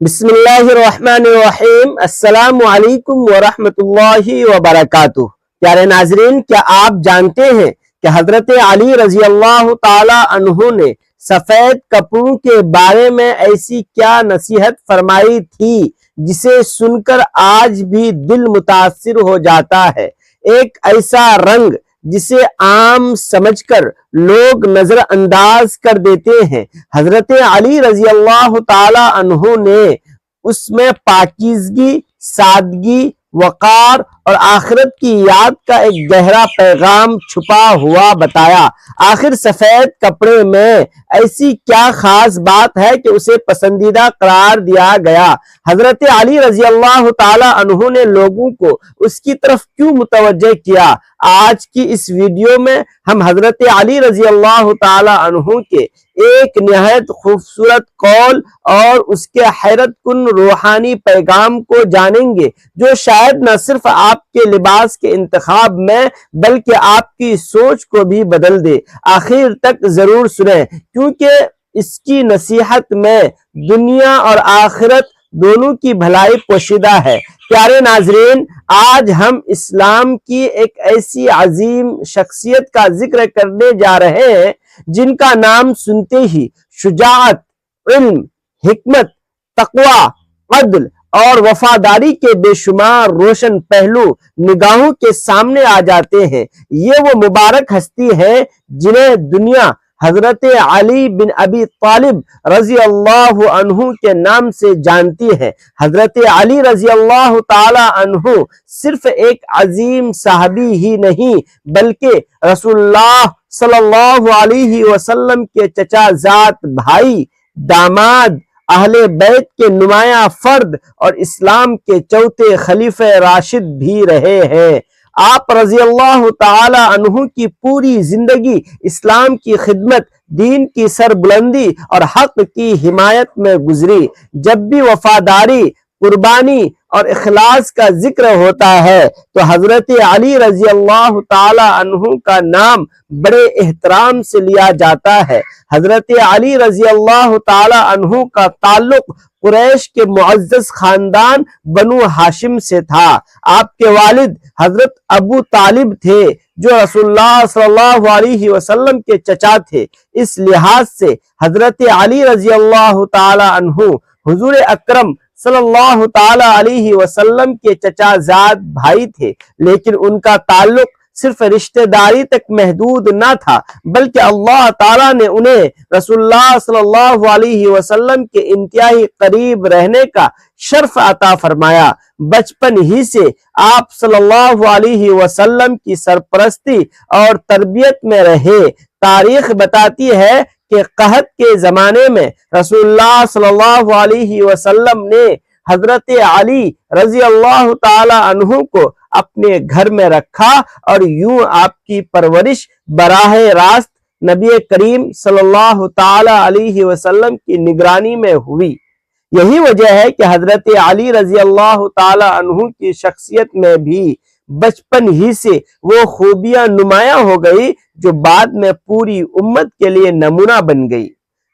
بسم اللہ الرحمن الرحیم۔ السلام علیکم ورحمۃ اللہ وبرکاتہ۔ پیارے ناظرین، کیا آپ جانتے ہیں کہ حضرت علی رضی اللہ تعالی عنہ نے سفید کپڑوں کے بارے میں ایسی کیا نصیحت فرمائی تھی جسے سن کر آج بھی دل متاثر ہو جاتا ہے؟ ایک ایسا رنگ جسے عام سمجھ کر لوگ نظر انداز کر دیتے ہیں۔ حضرت علی رضی اللہ تعالی عنہ نے اس میں پاکیزگی، سادگی، وقار اور آخرت کی یاد کا ایک گہرا پیغام چھپا ہوا بتایا۔ آخر سفید کپڑے میں ایسی کیا خاص بات ہے کہ اسے پسندیدہ قرار دیا گیا؟ حضرت علی رضی اللہ تعالی عنہ نے لوگوں کو اس کی طرف کیوں متوجہ کیا؟ آج کی اس ویڈیو میں ہم حضرت علی رضی اللہ تعالی عنہ کے ایک نہایت خوبصورت قول اور اس کے حیرت کن روحانی پیغام کو جانیں گے، جو شاید نہ صرف آپ کے لباس کے انتخاب میں بلکہ آپ کی سوچ کو بھی بدل دے۔ آخر تک ضرور سنیں، کیونکہ اس کی نصیحت میں دنیا اور آخرت دونوں کی بھلائی پوشیدہ ہے۔ پیارے ناظرین، آج ہم اسلام کی ایک ایسی عظیم شخصیت کا ذکر کرنے جا رہے ہیں جن کا نام سنتے ہی شجاعت، علم، حکمت، تقوی، عدل اور وفاداری کے بے شمار روشن پہلو نگاہوں کے سامنے آ جاتے ہیں۔ یہ وہ مبارک ہستی ہے جنہیں دنیا حضرت علی بن ابی طالب رضی اللہ عنہ کے نام سے جانتی ہے۔ حضرت علی رضی اللہ تعالی عنہ صرف ایک عظیم صحابی ہی نہیں بلکہ رسول اللہ صلی اللہ علیہ وسلم کے چچا زاد، بھائی، داماد، اہل بیت کے نمایاں فرد اور اسلام کے چوتھے خلیفہ راشد بھی رہے ہیں۔ آپ رضی اللہ تعالی عنہ کی پوری زندگی اسلام کی خدمت، دین کی سربلندی اور حق کی حمایت میں گزری۔ جب بھی وفاداری، قربانی اور اخلاص کا ذکر ہوتا ہے تو حضرت علی رضی اللہ تعالی عنہ کا نام بڑے احترام سے لیا جاتا ہے۔ حضرت علی رضی اللہ تعالی عنہ کا تعلق قریش کے معزز خاندان بنو ہاشم سے تھا۔ آپ کے والد حضرت ابو طالب تھے جو رسول اللہ صلی اللہ علیہ وسلم کے چچا تھے۔ اس لحاظ سے حضرت علی رضی اللہ تعالی عنہ حضور اکرم صلی اللہ تعالی علیہ وسلم کے چچا زاد بھائی تھے، لیکن ان کا تعلق صرف رشتہ داری تک محدود نہ تھا بلکہ اللہ تعالیٰ نے انہیں رسول اللہ صلی اللہ علیہ وسلم کے انتہائی قریب رہنے کا شرف عطا فرمایا۔ بچپن ہی سے آپ صلی اللہ علیہ وسلم کی سرپرستی اور تربیت میں رہے۔ تاریخ بتاتی ہے کہ قحط کے زمانے میں رسول اللہ صلی اللہ علیہ وسلم نے حضرت علی رضی اللہ تعالی عنہ کو اپنے گھر میں رکھا اور یوں آپ کی پرورش براہ راست نبی کریم صلی اللہ تعالی علیہ وسلم کی نگرانی میں ہوئی۔ یہی وجہ ہے کہ حضرت علی رضی اللہ تعالی عنہ کی شخصیت میں بھی بچپن ہی سے وہ خوبیاں نمایاں ہو گئی جو بعد میں پوری امت کے لیے نمونہ بن گئی۔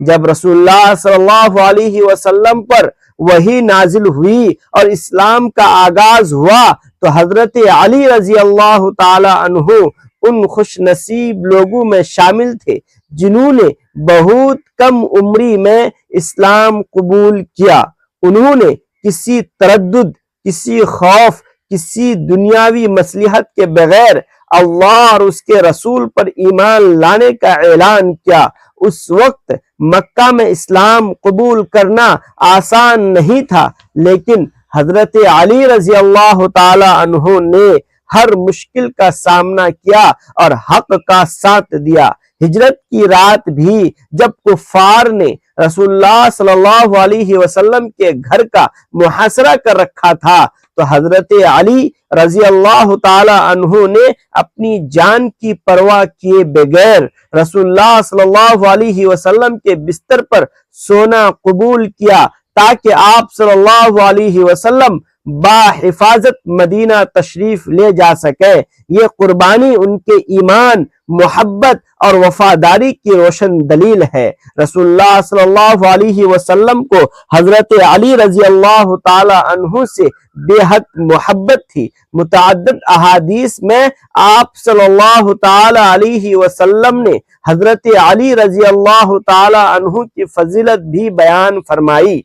جب رسول اللہ صلی اللہ علیہ وسلم پر وحی نازل ہوئی اور اسلام کا آغاز ہوا تو حضرت علی رضی اللہ تعالی عنہ ان خوش نصیب لوگوں میں شامل تھے جنہوں نے بہت کم عمری میں اسلام قبول کیا۔ انہوں نے کسی تردد، کسی خوف، کسی دنیاوی مصلحت کے بغیر اللہ اور اس کے رسول پر ایمان لانے کا اعلان کیا۔ اس وقت مکہ میں اسلام قبول کرنا آسان نہیں تھا، لیکن حضرت علی رضی اللہ تعالی عنہ نے ہر مشکل کا سامنا کیا اور حق کا ساتھ دیا۔ ہجرت کی رات بھی جب کفار نے رسول اللہ صلی اللہ علیہ وسلم کے گھر کا محاصرہ کر رکھا تھا تو حضرت علی رضی اللہ تعالی عنہ نے اپنی جان کی پرواہ کیے بغیر رسول اللہ صلی اللہ علیہ وسلم کے بستر پر سونا قبول کیا تاکہ آپ صلی اللہ علیہ وسلم باحفاظت مدینہ تشریف لے جا سکے۔ یہ قربانی ان کے ایمان، محبت اور وفاداری کی روشن دلیل ہے۔ رسول اللہ صلی اللہ علیہ وسلم کو حضرت علی رضی اللہ تعالی عنہ سے بے حد محبت تھی۔ متعدد احادیث میں آپ صلی اللہ تعالی علیہ وسلم نے حضرت علی رضی اللہ تعالی عنہ کی فضیلت بھی بیان فرمائی۔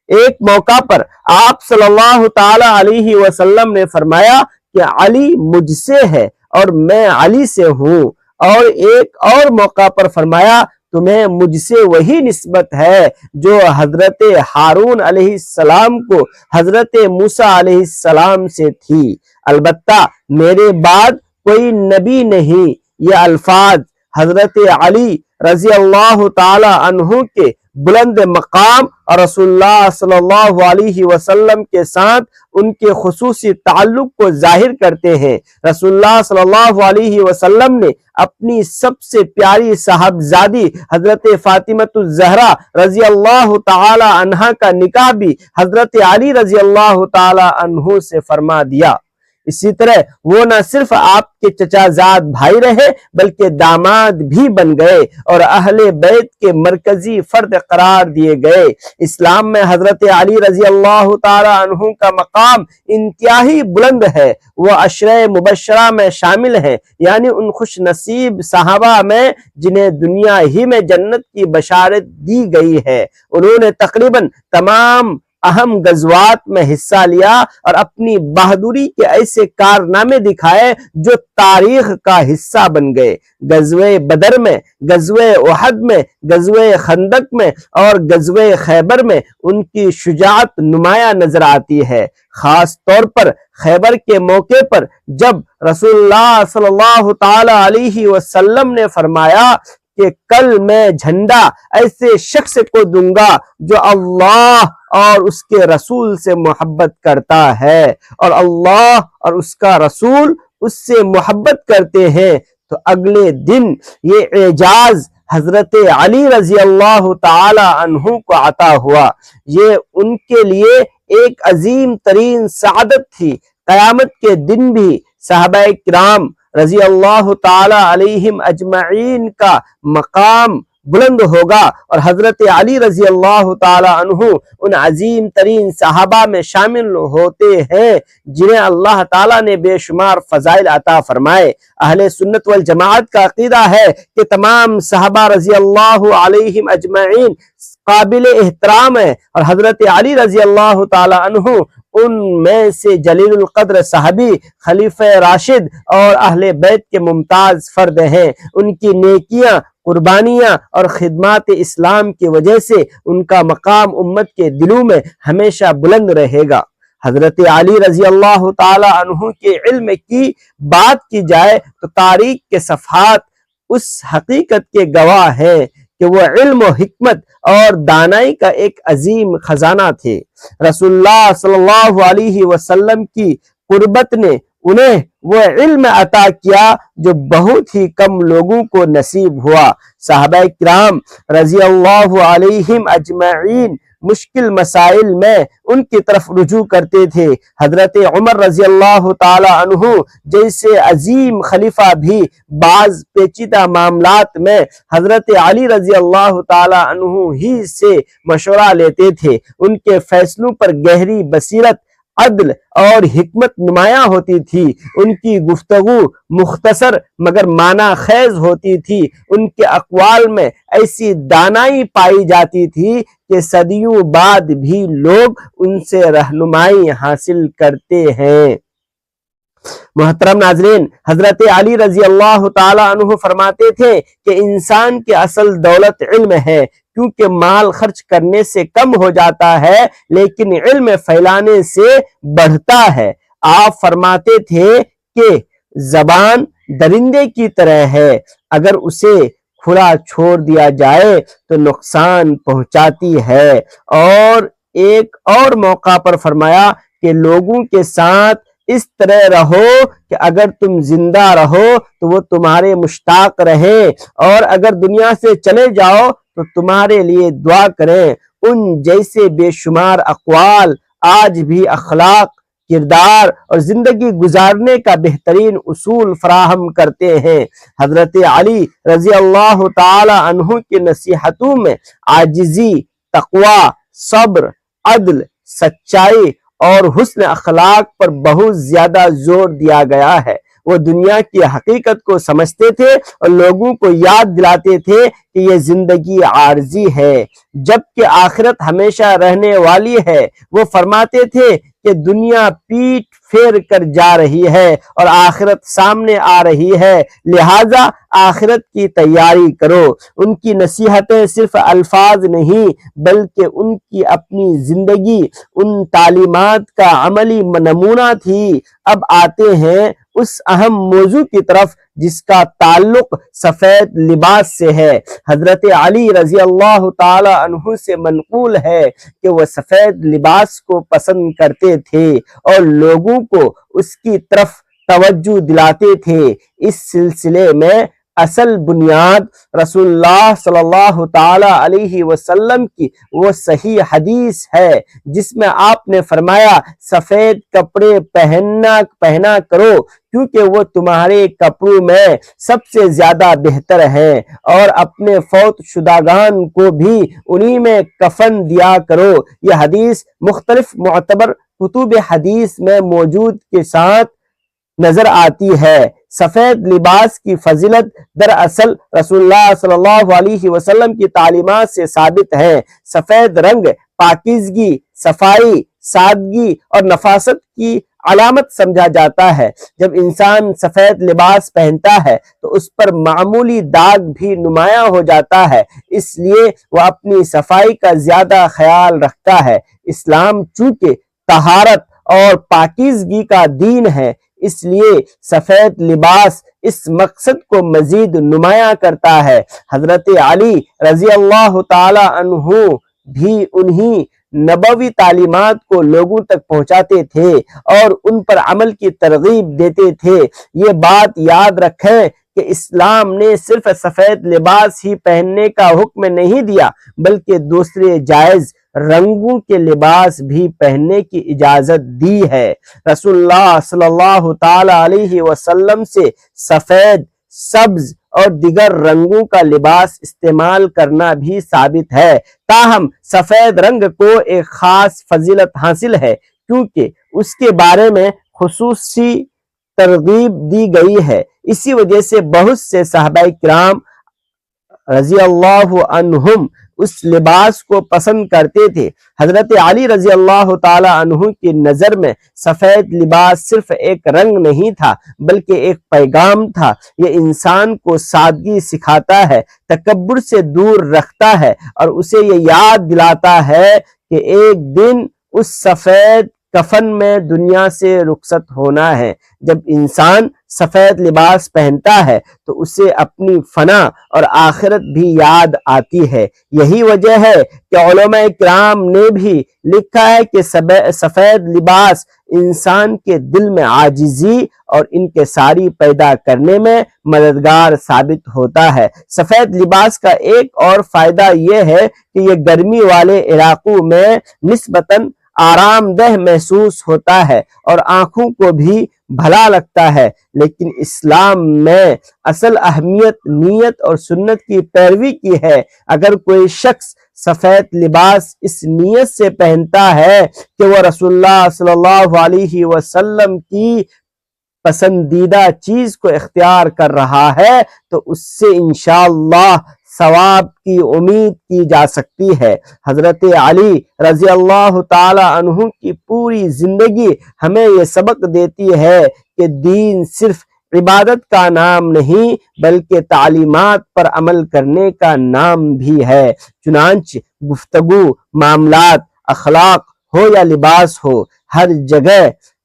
ایک موقع پر آپ صلی اللہ تعالی علیہ وسلم نے فرمایا کہ علی مجھ سے ہے اور میں علی سے ہوں، اور ایک اور موقع پر فرمایا تمہیں مجھ سے وہی نسبت ہے جو حضرت ہارون علیہ السلام کو حضرت موسیٰ علیہ السلام سے تھی، البتہ میرے بعد کوئی نبی نہیں۔ یہ الفاظ حضرت علی رضی اللہ تعالی عنہ کے بلند مقام اور رسول اللہ صلی اللہ علیہ وسلم کے ساتھ ان کے خصوصی تعلق کو ظاہر کرتے ہیں۔ رسول اللہ صلی اللہ علیہ وسلم نے اپنی سب سے پیاری صاحبزادی حضرت فاطمہ الزہرا رضی اللہ تعالی عنہا کا نکاح بھی حضرت علی رضی اللہ تعالی عنہ سے فرما دیا۔ اسی طرح وہ نہ صرف آپ کے چچا زاد بھائی رہے بلکہ داماد بھی بن گئے اور اہل بیت کے مرکزی فرد قرار دیے گئے۔ اسلام میں حضرت علی رضی اللہ تعالی عنہ کا مقام انتہائی بلند ہے۔ وہ عشرہ مبشرہ میں شامل ہیں، یعنی ان خوش نصیب صحابہ میں جنہیں دنیا ہی میں جنت کی بشارت دی گئی ہے۔ انہوں نے تقریباً تمام اہم غزوات میں حصہ لیا اور اپنی بہادری کے ایسے کارنامے دکھائے جو تاریخ کا حصہ بن گئے۔ غزوہ بدر میں، غزوہ احد میں، غزوہ خندق میں اور غزوہ خیبر میں ان کی شجاعت نمایاں نظر آتی ہے۔ خاص طور پر خیبر کے موقع پر جب رسول اللہ صلی اللہ تعالی علیہ وسلم نے فرمایا کہ کل میں جھنڈا ایسے شخص کو دوں گا جو اللہ اور اس کے رسول سے محبت کرتا ہے اور اللہ اور اس کا رسول اس سے محبت کرتے ہیں، تو اگلے دن یہ اعجاز حضرت علی رضی اللہ تعالی عنہ کو عطا ہوا۔ یہ ان کے لیے ایک عظیم ترین سعادت تھی۔ قیامت کے دن بھی صحابہ کرام رضی اللہ تعالی علیہم اجمعین کا مقام بلند ہوگا اور حضرت علی رضی اللہ تعالی عنہ ان عظیم ترین صحابہ میں شامل ہوتے ہیں جنہیں اللہ تعالیٰ نے بے شمار فضائل عطا فرمائے۔ اہل سنت والجماعت کا عقیدہ ہے کہ تمام صحابہ رضی اللہ علیہم اجمعین قابل احترام ہے اور حضرت علی رضی اللہ تعالی عنہ ان میں سے جلیل القدر صحابی، خلیفہ راشد اور اہل بیت کے ممتاز فرد ہیں۔ ان کی نیکیاں، قربانیاں اور خدمات اسلام کی وجہ سے ان کا مقام امت کے دلوں میں ہمیشہ بلند رہے گا۔ حضرت علی رضی اللہ تعالی عنہ کے علم کی بات کی جائے تو تاریخ کے صفحات اس حقیقت کے گواہ ہیں کہ وہ علم و حکمت اور دانائی کا ایک عظیم خزانہ تھے۔ رسول اللہ صلی اللہ علیہ وسلم کی قربت نے انہیں وہ علم عطا کیا جو بہت ہی کم لوگوں کو نصیب ہوا۔ صحابہ کرام رضی اللہ علیہم اجمعین مشکل مسائل میں ان کی طرف رجوع کرتے تھے۔ حضرت عمر رضی اللہ تعالی عنہ جیسے عظیم خلیفہ بھی بعض پیچیدہ معاملات میں حضرت علی رضی اللہ تعالی عنہ ہی سے مشورہ لیتے تھے۔ ان کے فیصلوں پر گہری بصیرت، عدل اور حکمت نمایاں ہوتی تھی۔ ان کی گفتگو مختصر مگر معنی خیز ہوتی تھی۔ ان کے اقوال میں ایسی دانائی پائی جاتی تھی کہ صدیوں بعد بھی لوگ ان سے رہنمائی حاصل کرتے ہیں۔ محترم ناظرین، حضرت علی رضی اللہ تعالی عنہ فرماتے تھے کہ انسان کی اصل دولت علم ہے، کیونکہ مال خرچ کرنے سے کم ہو جاتا ہے لیکن علم پھیلانے سے بڑھتا ہے۔ آپ فرماتے تھے کہ زبان درندے کی طرح ہے، اگر اسے کھلا چھوڑ دیا جائے تو نقصان پہنچاتی ہے۔ اور ایک اور موقع پر فرمایا کہ لوگوں کے ساتھ اس طرح رہو کہ اگر تم زندہ رہو تو وہ تمہارے مشتاق رہیں، اور اگر دنیا سے چلے جاؤ تو تمہارے لیے دعا کریں۔ ان جیسے بے شمار اقوال آج بھی اخلاق، کردار اور زندگی گزارنے کا بہترین اصول فراہم کرتے ہیں۔ حضرت علی رضی اللہ تعالی عنہ کی نصیحتوں میں عاجزی، تقوی، صبر، عدل، سچائی اور حسن اخلاق پر بہت زیادہ زور دیا گیا ہے۔ وہ دنیا کی حقیقت کو سمجھتے تھے اور لوگوں کو یاد دلاتے تھے کہ یہ زندگی عارضی ہے جبکہ آخرت ہمیشہ رہنے والی ہے۔ وہ فرماتے تھے کہ دنیا پیٹ پھیر کر جا رہی ہے اور آخرت سامنے آ رہی ہے، لہٰذا آخرت کی تیاری کرو۔ ان کی نصیحتیں صرف الفاظ نہیں بلکہ ان کی اپنی زندگی ان تعلیمات کا عملی نمونہ تھی۔ اب آتے ہیں اس اہم موضوع کی طرف جس کا تعلق سفید لباس سے ہے۔ حضرت علی رضی اللہ تعالی عنہ سے منقول ہے کہ وہ سفید لباس کو پسند کرتے تھے اور لوگوں کو اس کی طرف توجہ دلاتے تھے۔ اس سلسلے میں اصل بنیاد رسول اللہ صلی اللہ تعالی علیہ وسلم کی وہ صحیح حدیث ہے جس میں آپ نے فرمایا، سفید کپڑے پہنا کرو کیونکہ وہ تمہارے کپڑوں میں سب سے زیادہ بہتر ہیں، اور اپنے فوت شدگان کو بھی انہی میں کفن دیا کرو۔ یہ حدیث مختلف معتبر کتب حدیث میں موجود کے ساتھ نظر آتی ہے۔ سفید لباس کی فضیلت دراصل رسول اللہ صلی اللہ علیہ وسلم کی تعلیمات سے ثابت ہے۔ سفید رنگ پاکیزگی، صفائی، سادگی اور نفاست کی علامت سمجھا جاتا ہے۔ جب انسان سفید لباس پہنتا ہے تو اس پر معمولی داغ بھی نمایاں ہو جاتا ہے، اس لیے وہ اپنی صفائی کا زیادہ خیال رکھتا ہے۔ اسلام چونکہ طہارت اور پاکیزگی کا دین ہے، اس لیے سفید لباس اس مقصد کو مزید نمایاں کرتا ہے۔ حضرت علی رضی اللہ تعالی عنہ بھی انہی نبوی تعلیمات کو لوگوں تک پہنچاتے تھے اور ان پر عمل کی ترغیب دیتے تھے۔ یہ بات یاد رکھیں کہ اسلام نے صرف سفید لباس ہی پہننے کا حکم نہیں دیا بلکہ دوسرے جائز رنگوں کے لباس بھی پہننے کی اجازت دی ہے۔ رسول اللہ صلی اللہ تعالی علیہ وسلم سے سفید، سبز اور دیگر رنگوں کا لباس استعمال کرنا بھی ثابت ہے۔ تاہم سفید رنگ کو ایک خاص فضیلت حاصل ہے کیونکہ اس کے بارے میں خصوصی ترغیب دی گئی ہے۔ اسی وجہ سے بہت سے صحابہ کرام رضی اللہ عنہم اس لباس کو پسند کرتے تھے۔ حضرت علی رضی اللہ تعالی عنہ کی نظر میں سفید لباس صرف ایک رنگ نہیں تھا بلکہ ایک پیغام تھا۔ یہ انسان کو سادگی سکھاتا ہے، تکبر سے دور رکھتا ہے اور اسے یہ یاد دلاتا ہے کہ ایک دن اس سفید کفن میں دنیا سے رخصت ہونا ہے۔ جب انسان سفید لباس پہنتا ہے تو اسے اپنی فنا اور آخرت بھی یاد آتی ہے۔ یہی وجہ ہے کہ علماء کرام نے بھی لکھا ہے کہ سفید لباس انسان کے دل میں عاجزی اور انکساری پیدا کرنے میں مددگار ثابت ہوتا ہے۔ سفید لباس کا ایک اور فائدہ یہ ہے کہ یہ گرمی والے علاقوں میں نسبتاً آرام دہ محسوس ہوتا ہے اور آنکھوں کو بھی بھلا لگتا ہے، لیکن اسلام میں اصل اہمیت نیت اور سنت کی پیروی کی ہے۔ اگر کوئی شخص سفید لباس اس نیت سے پہنتا ہے کہ وہ رسول اللہ صلی اللہ علیہ وسلم کی پسندیدہ چیز کو اختیار کر رہا ہے تو اس سے انشاءاللہ ثواب کی امید کی جا سکتی ہے۔ حضرت علی رضی اللہ تعالی عنہ کی پوری زندگی ہمیں یہ سبق دیتی ہے کہ دین صرف عبادت کا نام نہیں بلکہ تعلیمات پر عمل کرنے کا نام بھی ہے۔ چنانچہ گفتگو، معاملات، اخلاق ہو یا لباس ہو، ہر جگہ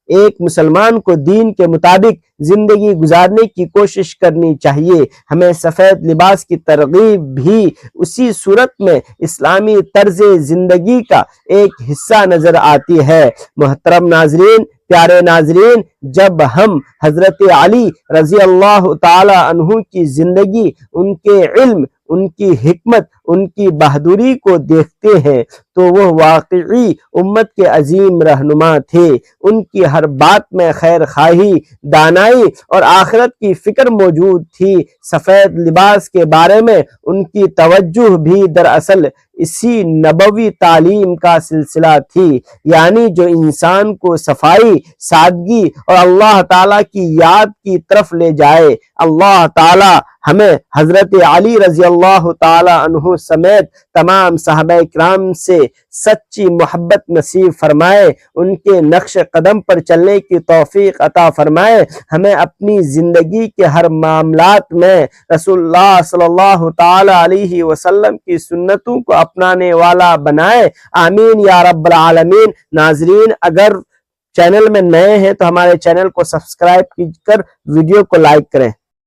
ایک مسلمان کو دین کے مطابق زندگی گزارنے کی کوشش کرنی چاہیے۔ ہمیں سفید لباس کی ترغیب بھی اسی صورت میں اسلامی طرز زندگی کا ایک حصہ نظر آتی ہے۔ محترم ناظرین، پیارے ناظرین، جب ہم حضرت علی رضی اللہ تعالی عنہ کی زندگی، ان کے علم، ان کی حکمت، ان کی بہادری کو دیکھتے ہیں تو وہ واقعی امت کے عظیم رہنما تھے۔ ان کی ہر بات میں خیر خواہی، دانائی اور آخرت کی فکر موجود تھی۔ سفید لباس کے بارے میں ان کی توجہ بھی دراصل اسی نبوی تعلیم کا سلسلہ تھی، یعنی جو انسان کو صفائی، سادگی اور اللہ تعالیٰ کی یاد کی طرف لے جائے۔ اللہ تعالیٰ ہمیں حضرت علی رضی اللہ تعالیٰ عنہ سمیت تمام صحابہ کرام سے سچی محبت نصیب فرمائے، ان کے نقش قدم پر چلنے کی توفیق عطا فرمائے، ہمیں اپنی زندگی کے ہر معاملات میں رسول اللہ صلی اللہ تعالیٰ علیہ وسلم کی سنتوں کو اپنانے والا بنائے، آمین یا رب العالمین۔ ناظرین، اگر چینل میں نئے ہیں تو ہمارے چینل کو سبسکرائب کر ویڈیو کو لائک کریں۔